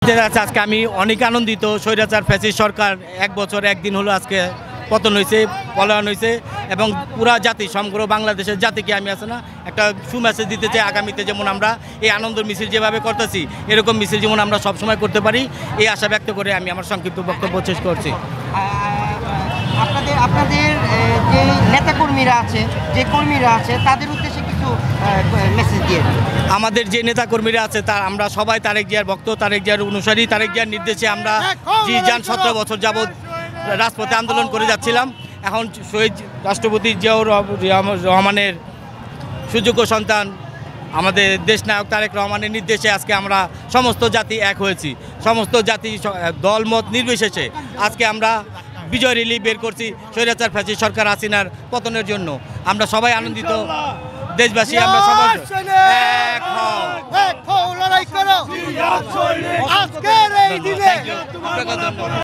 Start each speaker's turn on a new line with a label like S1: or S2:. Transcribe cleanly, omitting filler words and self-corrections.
S1: আজকে আমি অনেক আনন্দিত। স্বৈরাচার ফ্যাসিস্ট সরকার 1 বছর 1 দিন হলো আজকে পতন হয়েছে, পলায়ন হয়েছে এবং পুরা জাতি, সমগ্র বাংলাদেশের জাতিকে আমি আছে না একটা সুমেসেজ দিতে চাই। আগামীতে যেমন আমরা এই আনন্দ মিছিল যেভাবে করতেছি, এরকম মিছিল যেমন আমরা সবসময় করতে পারি, এই আশা ব্যক্ত করে আমি আমার সংক্ষিপ্ত বক্তব্য শেষ করছি।
S2: আপনাদের যে নেতাকর্মীরা আছে, যে কর্মীরা আছে, তাদের উদ্দেশ্যে কিছু মেসেজ দিয়ে
S1: আমাদের যে নেতাকর্মীরা আছে তার আমরা সবাই তারেক জিয়ার ভক্ত, তারেক জিয়ার অনুসারী। তারেক জিয়ার নির্দেশে আমরা যান 17 বছর যাবৎ রাজপথে আন্দোলন করে যাচ্ছিলাম। এখন শহীদ রাষ্ট্রপতি জিয়াউর রহমানের সুযোগ্য সন্তান আমাদের দেশনায়ক তারেক রহমানের নির্দেশে আজকে আমরা সমস্ত জাতি এক হয়েছি। সমস্ত জাতি দলমত নির্বিশেষে আজকে আমরা বিজয় র্যালি বের করছি স্বৈরাচার ফ্যাসিস্ট সরকার হাসিনার পতনের জন্য। আমরা সবাই আনন্দিত, দেশবাসী আমরা সবাই এক হও, লড়াই করো আজকের এই দিনে।